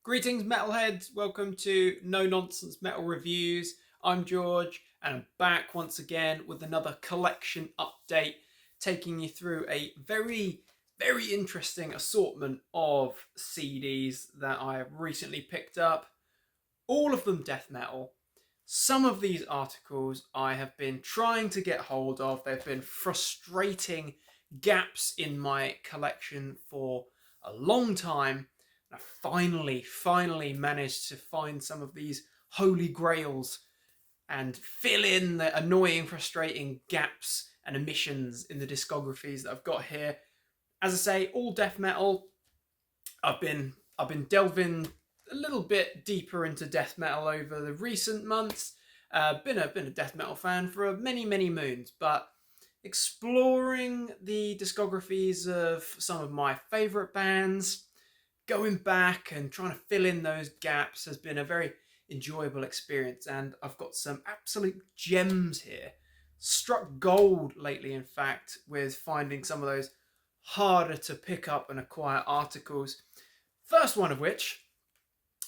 Greetings, metalheads. Welcome to No Nonsense Metal Reviews. I'm George, and I'm back once again with another collection update, taking you through a very interesting assortment of CDs that I have recently picked up. All of them death metal. Some of these articles I have been trying to get hold of. They've been frustrating gaps in my collection for a long time. I finally managed to find some of these holy grails and fill in the annoying, frustrating gaps and omissions in the discographies that I've got here. As I say, all death metal. I've been delving a little bit deeper into death metal over the recent months. Been a death metal fan for many moons, but exploring the discographies of some of my favourite bands, going back and trying to fill in those gaps has been a very enjoyable experience, and I've got some absolute gems here. Struck gold lately, in fact, with finding some of those harder to pick up and acquire articles. First one of which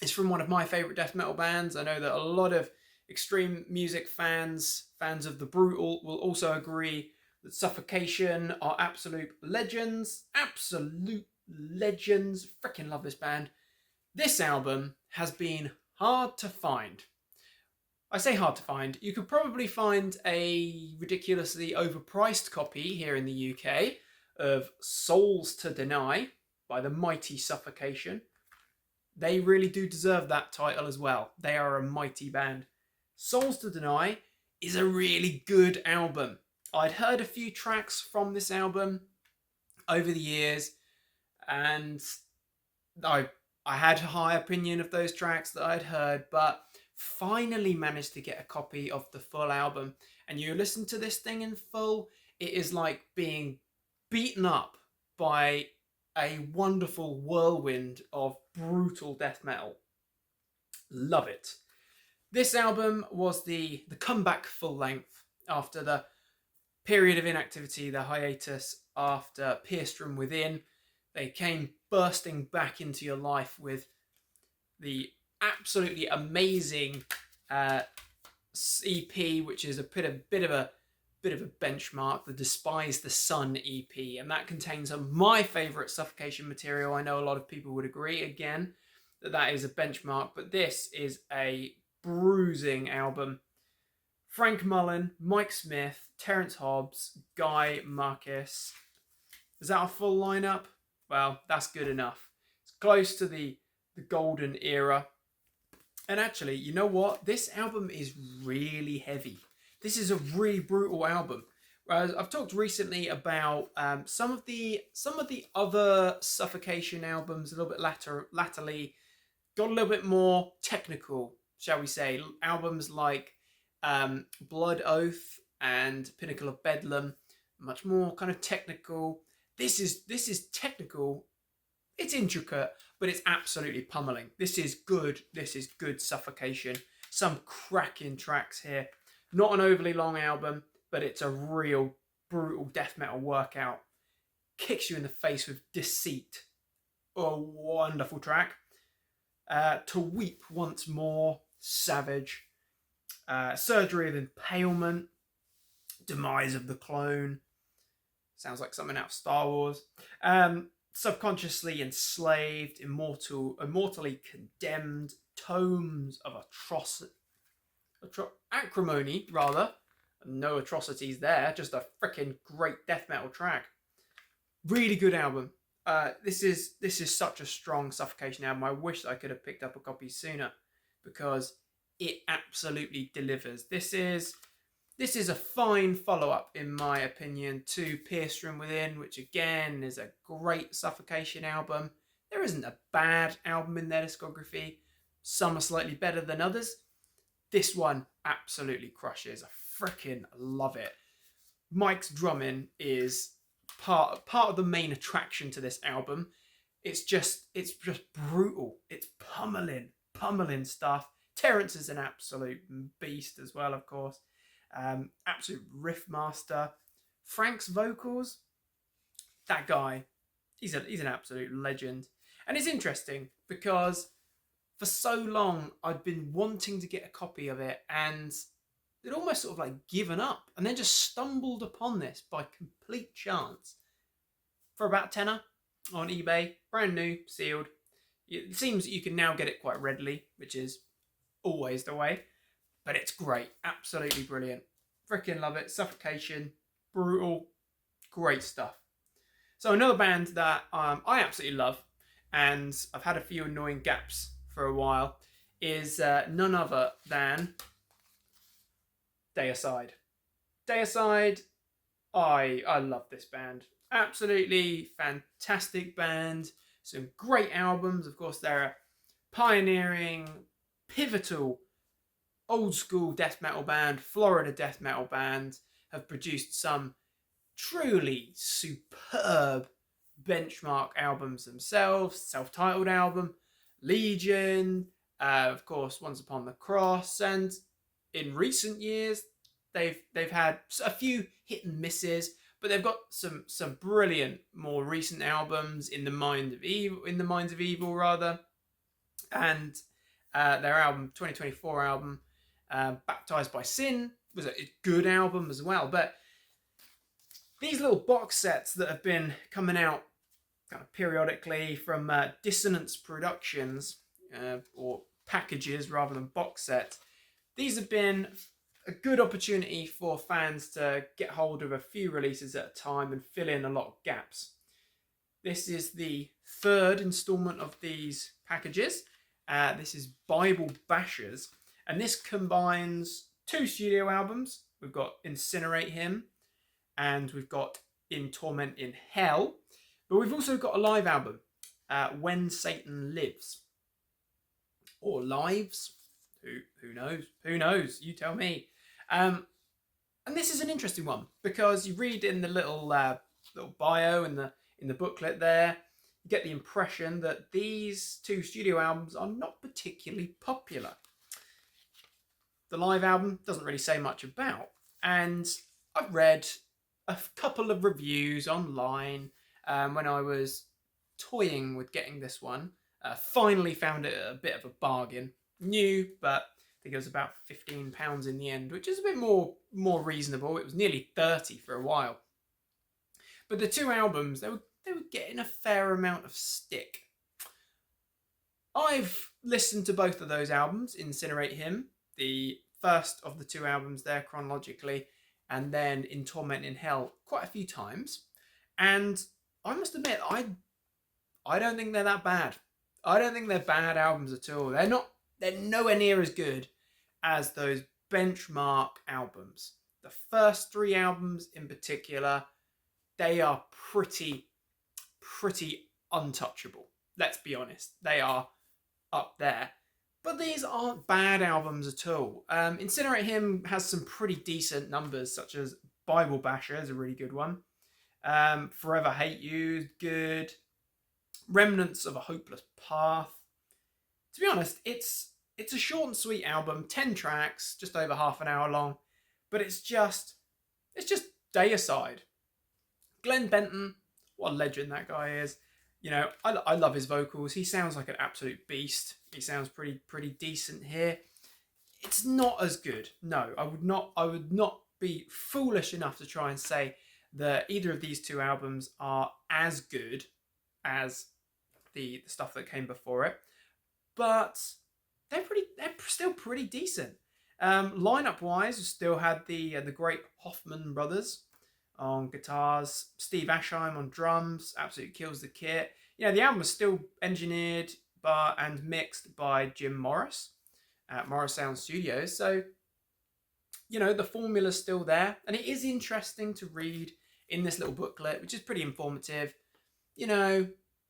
is from one of my favourite death metal bands. I know that a lot of extreme music fans of the brutal, will also agree that Suffocation are absolute legends. Absolute legends. Freaking love this band. This album has been hard to find. I say hard to find. You could probably find a ridiculously overpriced copy here in the UK of Souls to Deny by the mighty Suffocation. They really do deserve that title as well. They are a mighty band. Souls to Deny is a really good album. I'd heard a few tracks from this album over the years, and I had a high opinion of those tracks that I'd heard, but finally managed to get a copy of the full album. And you listen to this thing in full, it is like being beaten up by a wonderful whirlwind of brutal death metal. Love it. This album was the comeback full length after the period of inactivity, the hiatus after Pierced from Within. They came bursting back into your life with the absolutely amazing EP, which is a bit of a benchmark, the Despise the Sun EP, and that contains some of my favourite Suffocation material. I know a lot of people would agree, again, that is a benchmark, but this is a bruising album. Frank Mullen, Mike Smith, Terence Hobbs, Guy Marcus. Is that a full lineup? Well, that's good enough. It's close to the golden era. And actually, you know what? This album is really heavy. This is a really brutal album. I've talked recently about some of the other Suffocation albums a little bit latterly got a little bit more technical, shall we say. Albums like Blood Oath and Pinnacle of Bedlam, much more kind of technical. This is technical. It's intricate, but it's absolutely pummeling. This is good. This is good Suffocation. Some cracking tracks here. Not an overly long album, but it's a real brutal death metal workout. Kicks you in the face with Deceit. A wonderful track. To Weep Once More, savage. Surgery of Impalement, Demise of the Clone. Sounds like something out of Star Wars. Subconsciously Enslaved, Immortally Condemned, Tomes of Acrimony, rather. No atrocities there, just a freaking great death metal track. Really good album. This is such a strong Suffocation album. I wish I could have picked up a copy sooner, because it absolutely delivers. This is a fine follow-up, in my opinion, to Pierced from Within, which again is a great Suffocation album. There isn't a bad album in their discography. Some are slightly better than others. This one absolutely crushes. I freaking love it. Mike's drumming is part of the main attraction to this album. It's just brutal. It's pummeling stuff. Terence is an absolute beast as well, of course. Absolute riff master. Frank's vocals, that guy, he's an absolute legend. And it's interesting because for so long I'd been wanting to get a copy of it, and it almost sort of like given up, and then just stumbled upon this by complete chance for about tenner on eBay, brand new, sealed. It seems that you can now get it quite readily, which is always the way, but it's great, absolutely brilliant. Freaking love it. Suffocation, brutal, great stuff. So another band that I absolutely love, and I've had a few annoying gaps for a while, is none other than Deicide. Deicide, I love this band. Absolutely fantastic band. Some great albums. Of course, they're a pioneering, pivotal, old school death metal band, Florida death metal band, have produced some truly superb benchmark albums themselves. Self-titled album, Legion, of course, Once Upon the Cross, and in recent years they've had a few hit and misses, but they've got some brilliant more recent albums, In the Minds of Evil rather, and their album 2024 album, Baptized by Sin, was a good album as well. But these little box sets that have been coming out kind of periodically from Dissonance Productions, or packages rather than box sets, these have been a good opportunity for fans to get hold of a few releases at a time and fill in a lot of gaps. This is the third installment of these packages. This is Bible Bashers, and this combines 2 studio albums. We've got Incinerate Him, and we've got In Torment in Hell, but we've also got a live album, When Satan Lives, or Lives. Who knows? Who knows? You tell me. And this is an interesting one because you read in the little bio in the booklet there, you get the impression that these 2 studio albums are not particularly popular. The live album doesn't really say much about, and I've read a couple of reviews online when I was toying with getting this one. Finally found it a bit of a bargain. New, but I think it was about £15 in the end, which is a bit more reasonable. It was nearly 30 for a while. But the 2 albums, they were getting a fair amount of stick. I've listened to both of those albums, Incinerate Him, the first of the 2 albums there chronologically, and then In Torment in Hell quite a few times. And I must admit, I don't think they're that bad. I don't think they're bad albums at all. They're nowhere near as good as those benchmark albums. The first 3 albums in particular, they are pretty untouchable. Let's be honest. They are up there. But these aren't bad albums at all. Incinerate Him has some pretty decent numbers, such as Bible Basher is a really good one. Forever Hate You is good. Remnants of a Hopeless Path. To be honest, it's a short and sweet album, 10 tracks, just over half an hour long, but it's just Deicide. Glenn Benton, what a legend that guy is. You know, I love his vocals. He sounds like an absolute beast. He sounds pretty decent here. It's not as good. No, I would not be foolish enough to try and say that either of these 2 albums are as good as the stuff that came before it, but they're still pretty decent. Lineup wise, we still had the great Hoffman brothers on guitars, Steve Ashheim on drums, absolutely kills the kit. You know, the album was still engineered and mixed by Jim Morris at Morris Sound Studios, so you know the formula's still there, and it is interesting to read in this little booklet, which is pretty informative. You know,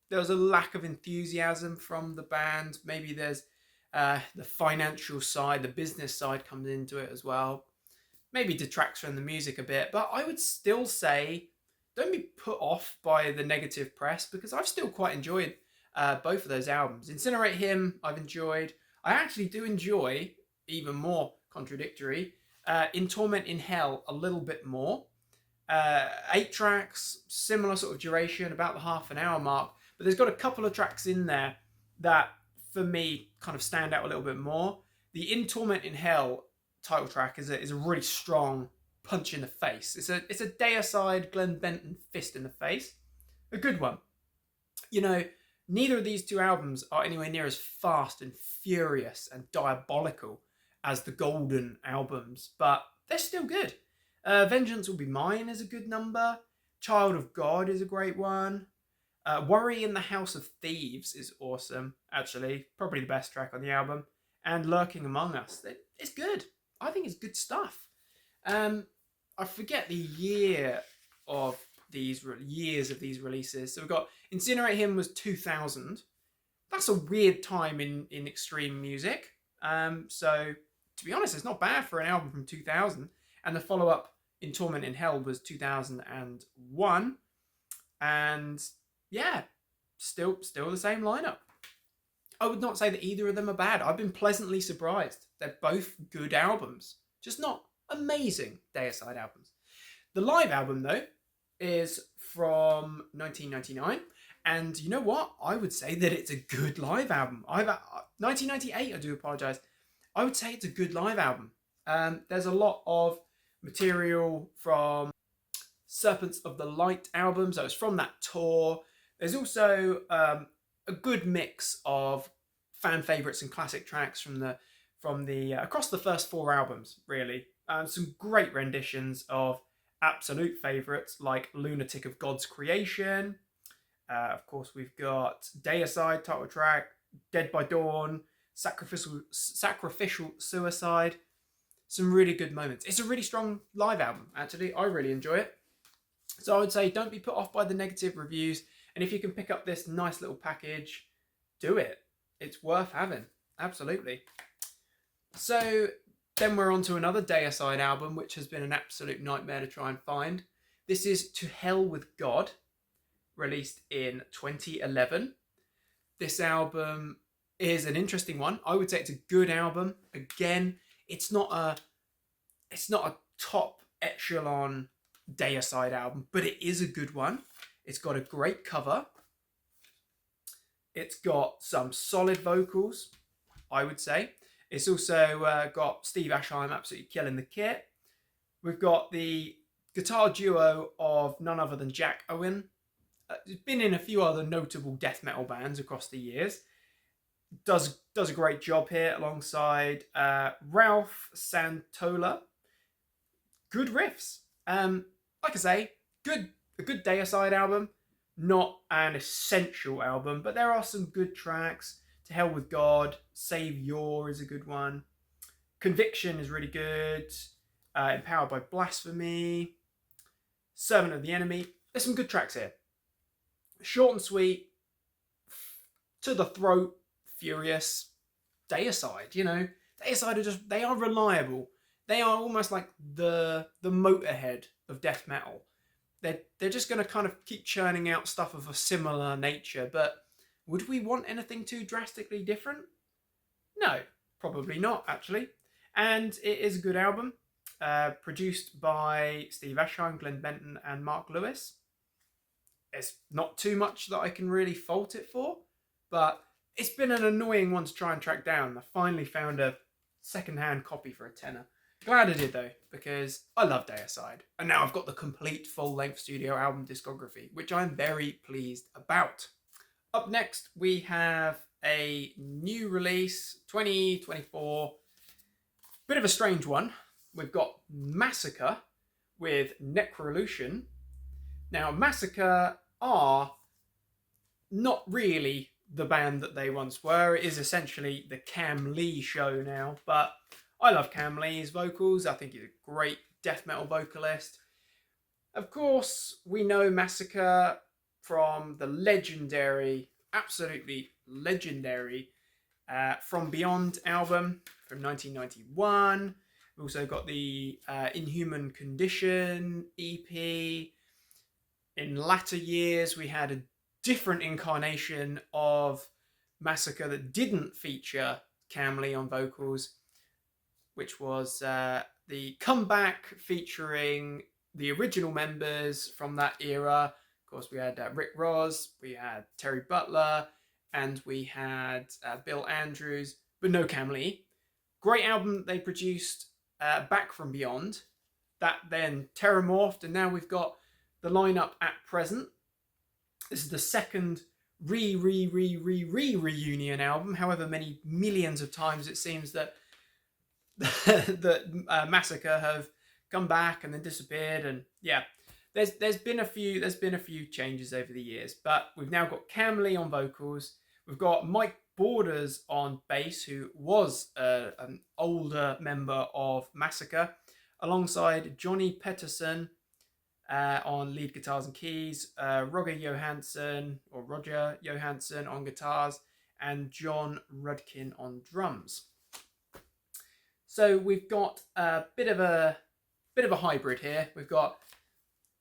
there was a lack of enthusiasm from the band. Maybe there's the financial side, the business side comes into it as well. Maybe detracts from the music a bit, but I would still say don't be put off by the negative press, because I've still quite enjoyed both of those albums. Incinerate Him, I've enjoyed. I actually do enjoy, even more contradictory, In Torment in Hell a little bit more. 8 tracks, similar sort of duration, about the half an hour mark, but there's got a couple of tracks in there that for me, kind of stand out a little bit more. The In Torment in Hell title track is a really strong punch in the face. It's a Deicide Glenn Benton fist in the face. A good one. You know, neither of these two albums are anywhere near as fast and furious and diabolical as the Golden albums, but they're still good. Vengeance Will Be Mine is a good number. Child of God is a great one. Worry in the House of Thieves is awesome, actually. Probably the best track on the album. And Lurking Among Us. It's good. I think it's good stuff. I forget the years of these releases. So we've got Incinerate Him was 2000. That's a weird time in extreme music. So to be honest, it's not bad for an album from 2000. And the follow-up In Torment in Hell was 2001. And yeah, still the same lineup. I would not say that either of them are bad. I've been pleasantly surprised. They're both good albums, just not amazing Deicide albums. The live album, though, is from 1999. And you know what? I would say that it's a good live album. 1998, I do apologise. I would say it's a good live album. There's a lot of material from Serpents of the Light album, so it's from that tour. There's also a good mix of fan favourites and classic tracks from the across the first four albums, really. Some great renditions of absolute favourites like Lunatic of God's Creation. Of course, we've got Deicide title track, Dead by Dawn, Sacrificial Suicide. Some really good moments. It's a really strong live album, actually. I really enjoy it. So I would say don't be put off by the negative reviews. And if you can pick up this nice little package, do it. It's worth having. Absolutely. So then we're on to another Deicide album, which has been an absolute nightmare to try and find. This is To Hell With God, released in 2011. This album is an interesting one. I would say it's a good album. Again, it's not a top echelon Deicide album, but it is a good one. It's got a great cover. It's got some solid vocals, I would say. It's also got Steve Ashheim absolutely killing the kit. We've got the guitar duo of none other than Jack Owen. He's been in a few other notable death metal bands across the years. Does a great job here alongside Ralph Santola. Good riffs. Like I say, a good Deicide album. Not an essential album, but there are some good tracks. To Hell With God, Savior is a good one. Conviction is really good. Empowered by Blasphemy. Servant of the Enemy. There's some good tracks here. Short and sweet. To the throat. Furious. Deicide, you know. Deicide are they are reliable. They are almost like the Motorhead of death metal. They're just going to kind of keep churning out stuff of a similar nature, but would we want anything too drastically different? No, probably not, actually. And it is a good album, produced by Steve Ashheim, Glenn Benton, and Mark Lewis. It's not too much that I can really fault it for, but it's been an annoying one to try and track down. I finally found a second-hand copy for a tenner. Glad I did, though, because I love Deicide. And now I've got the complete full-length studio album discography, which I'm very pleased about. Up next, we have a new release, 2024. Bit of a strange one. We've got Massacre with Necrolution. Now, Massacre are not really the band that they once were. It is essentially the Cam Lee show now, but I love Cam Lee's vocals. I think he's a great death metal vocalist. Of course, we know Massacre from the legendary, absolutely legendary From Beyond album from 1991. We've also got the Inhuman Condition EP. In latter years, we had a different incarnation of Massacre that didn't feature Cam Lee on vocals, which was the comeback featuring the original members from that era. Of course, we had Rick Ross, we had Terry Butler, and we had Bill Andrews, but no Cam Lee. Great album that they produced, Back from Beyond. That then terramorphed, and now we've got the lineup at present. This is the second reunion album, however many millions of times it seems that that Massacre have come back and then disappeared. And yeah, there's been a few changes over the years, but we've now got Cam Lee on vocals. We've got Mike Borders on bass, who was an older member of Massacre, alongside Johnny Pettersson on lead guitars and keys, Roger Johansson on guitars, and John Rudkin on drums. So we've got a bit of a hybrid here. We've got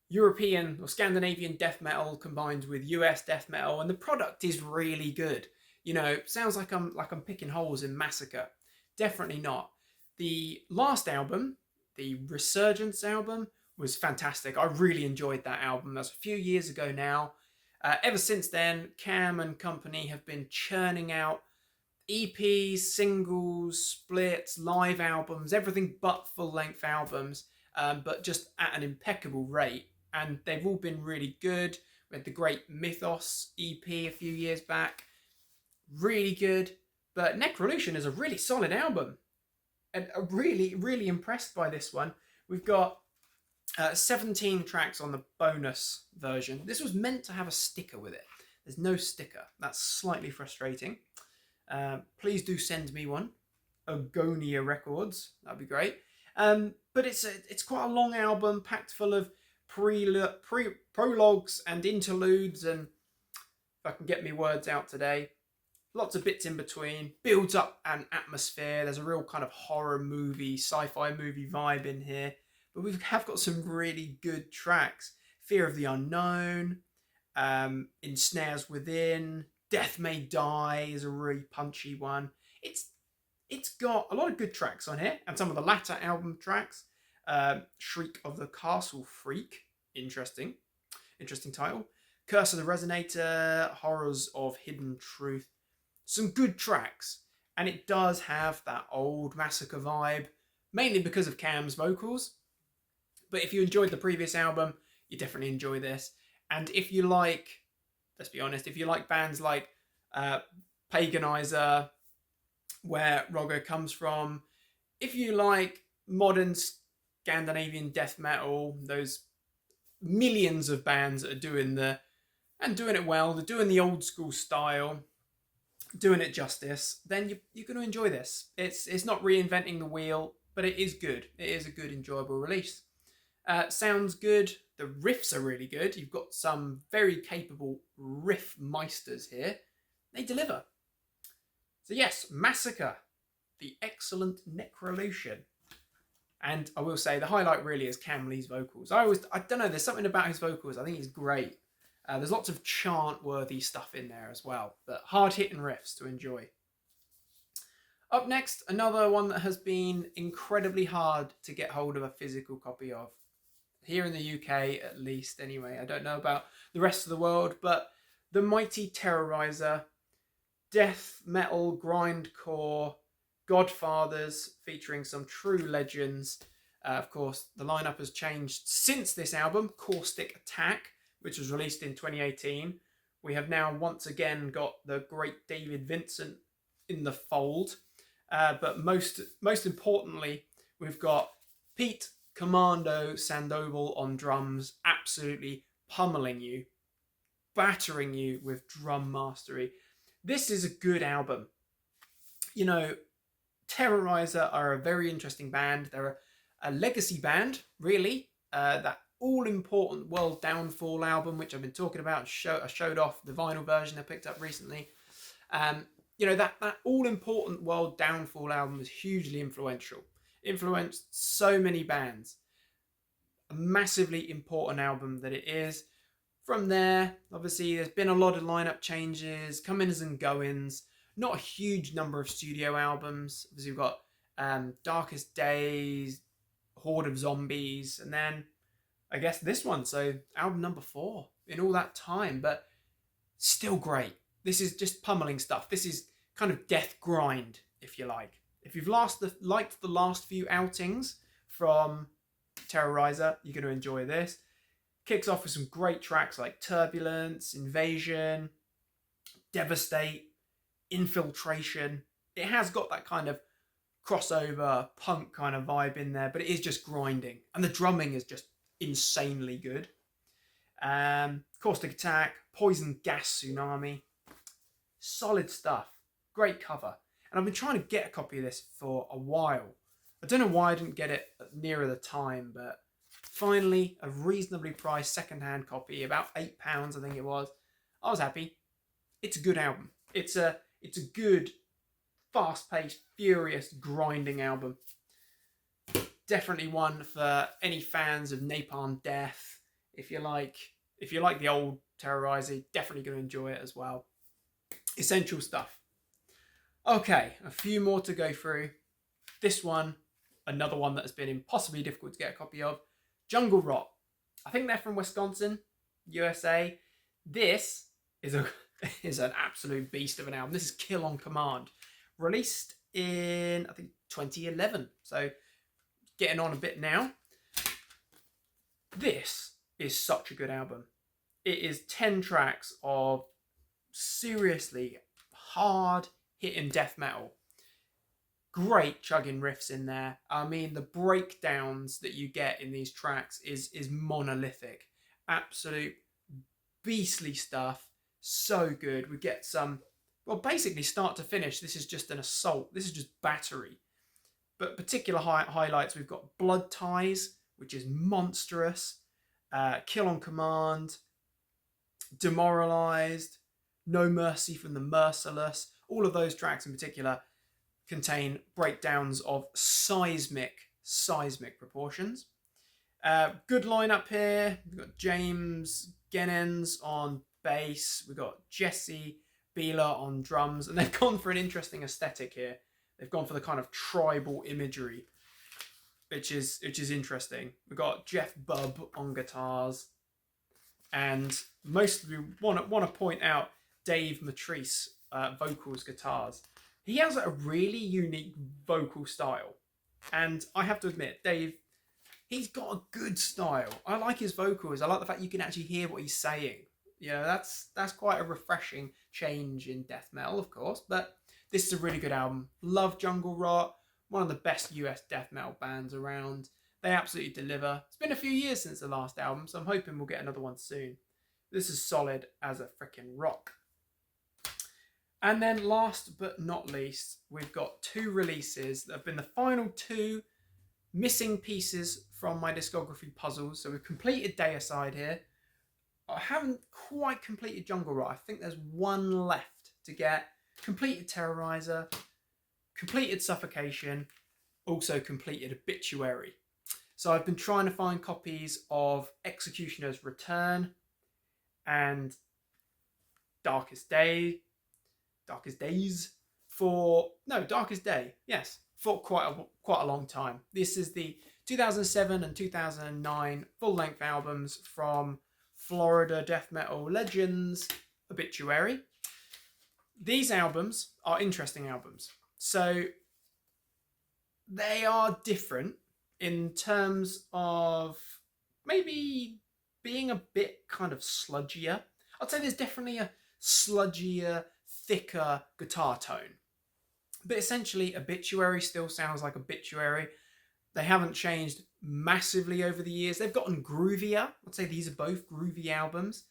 European or Scandinavian death metal combined with US death metal, and the product is really good. You know, sounds like I'm picking holes in Massacre. Definitely not. The last album, the Resurgence album, was fantastic. I really enjoyed that album. That's a few years ago now. Ever since then, Cam and company have been churning out EPs, singles, splits, live albums, everything but full-length albums, but just at an impeccable rate. And they've all been really good. We had the great Mythos EP a few years back. Really good. But Necrolution is a really solid album. And I'm really, really impressed by this one. We've got 17 tracks on the bonus version. This was meant to have a sticker with it. There's no sticker. That's slightly frustrating. Please do send me one. Agonia Records. That'd be great. But it's quite a long album, packed full of prologues and interludes, and if I can get me words out today, lots of bits in between. Builds up an atmosphere. There's a real kind of horror movie, sci-fi movie vibe in here. But we have got some really good tracks. Fear of the Unknown, Ensnares Within, Death May Die is a really punchy one. It's got a lot of good tracks on here, and some of the latter album tracks. Shriek of the Castle Freak, interesting title. Curse of the Resonator, Horrors of Hidden Truth. Some good tracks, and it does have that old Massacre vibe, mainly because of Cam's vocals. But if you enjoyed the previous album, you definitely enjoy this. And if you like, let's be honest, if you like bands like Paganizer, where Roger comes from, if you like modern Scandinavian death metal, those millions of bands that are doing it well, they're doing the old school style, doing it justice, then you're going to enjoy this. It's not reinventing the wheel, but it is good. It is a good, enjoyable release. Sounds good. The riffs are really good. You've got some very capable riff meisters here. They deliver. So yes, Massacre, the excellent Necrolution. And I will say the highlight really is Cam Lee's vocals. I don't know, there's something about his vocals. I think he's great. There's lots of chant-worthy stuff in there as well, but hard-hitting riffs to enjoy. Up next, another one that has been incredibly hard to get hold of a physical copy of. Here in the UK, at least, anyway. I don't know about the rest of the world, but the mighty Terrorizer, death metal, grindcore, Godfathers, featuring some true legends. Of course, the lineup has changed since this album, Caustic Attack, which was released in 2018. We have now once again got the great David Vincent in the fold. But most importantly, we've got Pete Commando Sandoval on drums, absolutely pummeling you, battering you with drum mastery. This is a good album. You know, Terrorizer are a very interesting band. They're a legacy band, really. That all-important World Downfall album, which I've been talking about, I showed off the vinyl version I picked up recently. You know, that all-important World Downfall album was hugely influential. Influenced so many bands. A massively important album that it is. From there, obviously, there's been a lot of lineup changes, come-ins and go-ins. Not a huge number of studio albums. Obviously, we've got Darkest Days, Horde of Zombies, and then I guess this one. So album number 4 in all that time, but still great. This is just pummeling stuff. This is kind of death grind, if you like. If you've liked the last few outings from Terrorizer, you're going to enjoy this. Kicks off with some great tracks like Turbulence, Invasion, Devastate, Infiltration. It has got that kind of crossover punk kind of vibe in there, but it is just grinding. And the drumming is just insanely good. Caustic Attack, Poison Gas Tsunami. Solid stuff. Great cover. And I've been trying to get a copy of this for a while. I don't know why I didn't get it nearer the time, but finally a reasonably priced second-hand copy, about £8 I think it was. I was happy. It's a good album. It's a good, fast-paced, furious, grinding album. Definitely one for any fans of Napalm Death. If you like the old Terrorizer, definitely going to enjoy it as well. Essential stuff. Okay, a few more to go through. This one, another one that has been impossibly difficult to get a copy of. Jungle Rot. I think they're from Wisconsin, USA. This is an absolute beast of an album. This is Kill on Command. Released in, I think, 2011. So, getting on a bit now. This is such a good album. It is 10 tracks of seriously hard hitting death metal. Great chugging riffs in there. I mean, the breakdowns that you get in these tracks is monolithic. Absolute beastly stuff. So good. We get some, well, basically start to finish, this is just an assault. This is just battery. But particular highlights, we've got Blood Ties, which is monstrous. Kill on Command. Demoralized. No Mercy from the Merciless. All of those tracks in particular contain breakdowns of seismic proportions. Good lineup here. We've got James Genens on bass. We've got Jesse Beeler on drums. And they've gone for an interesting aesthetic here. They've gone for the kind of tribal imagery, which is interesting. We've got Jeff Bubb on guitars. And mostly want to point out Dave Matrice, vocals, guitars. He has a really unique vocal style. And I have to admit, Dave, he's got a good style. I like his vocals. I like the fact you can actually hear what he's saying. You know, that's quite a refreshing change in death metal, of course. But this is a really good album. Love Jungle Rot. One of the best US death metal bands around. They absolutely deliver. It's been a few years since the last album, so I'm hoping we'll get another one soon. This is solid as a frickin' rock. And then last but not least, we've got 2 releases that have been the final 2 missing pieces from my discography puzzles. So we've completed Deicide here. I haven't quite completed Jungle Rot. I think there's one left to get. Completed Terrorizer, completed Suffocation, also completed Obituary. So I've been trying to find copies of Executioner's Return and Darkest Day, yes, for quite a long time. This is the 2007 and 2009 full-length albums from Florida death metal legends Obituary. These albums are interesting albums. So they are different in terms of maybe being a bit kind of sludgier. I'd say there's definitely a sludgier, thicker guitar tone. But essentially, Obituary still sounds like Obituary. They haven't changed massively over the years. They've gotten groovier. I'd say these are both groovy albums.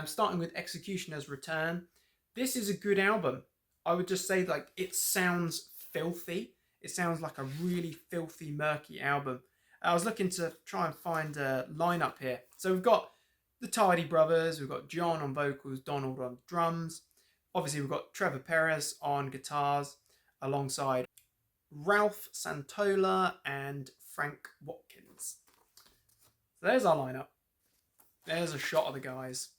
Starting with Executioner's Return. This is a good album. I would just say, like, it sounds filthy. It sounds like a really filthy, murky album. I was looking to try and find a lineup here. So we've got the Tidy Brothers. We've got John on vocals, Donald on drums. Obviously, we've got Trevor Perez on guitars alongside Ralph Santola and Frank Watkins. So there's our lineup. There's a shot of the guys.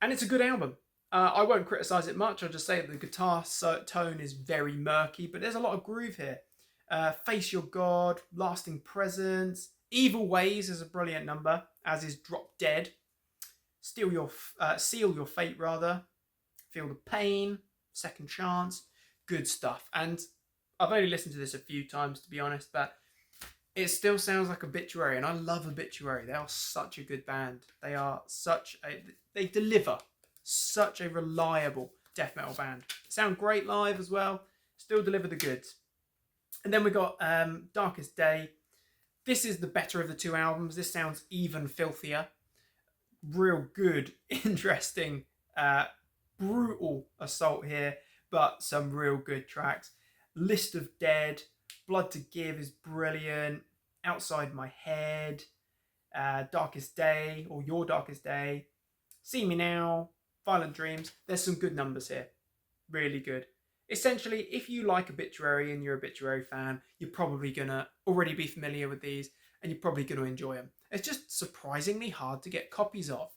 And it's a good album. I won't criticise it much. I'll just say that the guitar tone is very murky, but there's a lot of groove here. Face Your God, Lasting Presence, Evil Ways is a brilliant number, as is Drop Dead. Seal Your Fate, rather. Feel the Pain, Second Chance, good stuff. And I've only listened to this a few times, to be honest, but it still sounds like Obituary, and I love Obituary. They are such a good band. They deliver such a reliable death metal band. Sound great live as well. Still deliver the goods. And then we got Darkest Day. This is the better of the two albums. This sounds even filthier. Real good, interesting, brutal assault here, but some real good tracks. List of Dead, Blood to Give is brilliant. Outside My Head, Darkest Day, or Your Darkest Day, See Me Now, Violent Dreams. There's some good numbers here. Really good. Essentially, if you like Obituary and you're a Obituary fan, you're probably going to already be familiar with these and you're probably going to enjoy them. It's just surprisingly hard to get copies of.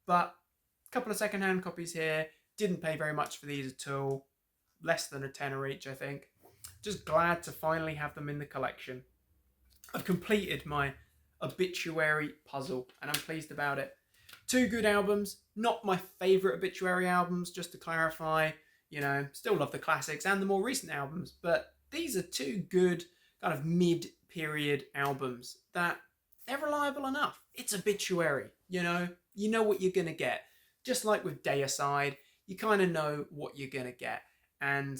But a couple of secondhand copies here. Didn't pay very much for these at all. Less than a tenner each, I think. Just glad to finally have them in the collection. I've completed my Obituary puzzle and I'm pleased about it. Two good albums. Not my favourite Obituary albums, just to clarify. You know, still love the classics and the more recent albums, but these are two good kind of mid-period albums that they're reliable enough. It's Obituary, you know what you're going to get. Just like with Deicide, you kind of know what you're going to get, and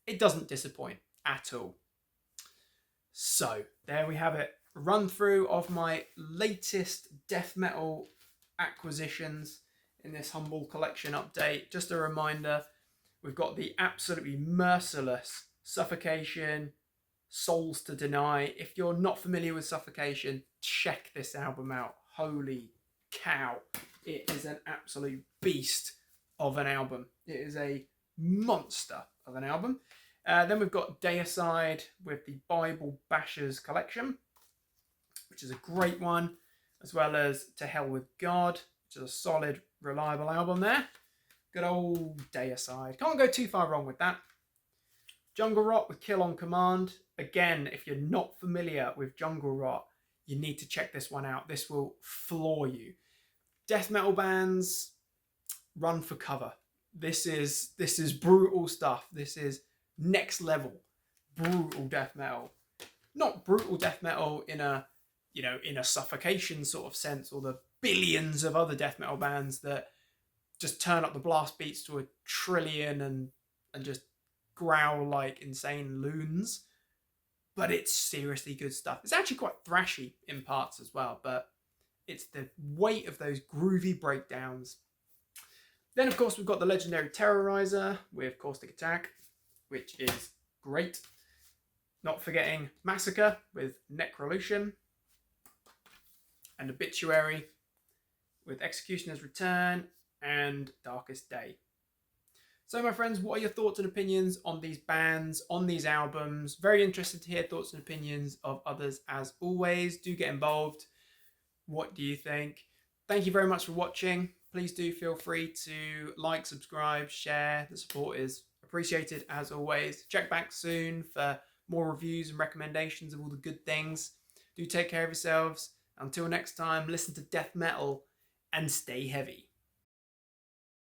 it doesn't disappoint at all. So, there we have it. A run through of my latest death metal acquisitions in this humble collection update. Just a reminder, we've got the absolutely merciless Suffocation, Souls to Deny. If you're not familiar with Suffocation, check this album out. Holy cow. It is an absolute beast of an album. It is a monster of an album. Then we've got Deicide with the Bible Bashers collection, which is a great one, as well as To Hell with God, which is a solid, reliable album there. Good old Deicide. Can't go too far wrong with that. Jungle Rot with Kill on Command. Again, if you're not familiar with Jungle Rot, you need to check this one out. This will floor you. Death metal bands, run for cover. This is brutal stuff. This is next level brutal death metal. Not brutal death metal in a Suffocation sort of sense, or the billions of other death metal bands that just turn up the blast beats to a trillion and just growl like insane loons. But it's seriously good stuff. It's actually quite thrashy in parts as well, but it's the weight of those groovy breakdowns. Then, of course, we've got the legendary Terrorizer with Caustic Attack, which is great. Not forgetting Massacre with Necrolution, and Obituary with Executioner's Return and Darkest Day. So, my friends, what are your thoughts and opinions on these bands, on these albums? Very interested to hear thoughts and opinions of others as always. Do get involved. What do you think? Thank you very much for watching. Please do feel free to like, subscribe, share. The support is appreciated as always. Check back soon for more reviews and recommendations of all the good things. Do take care of yourselves. Until next time, listen to death metal and stay heavy.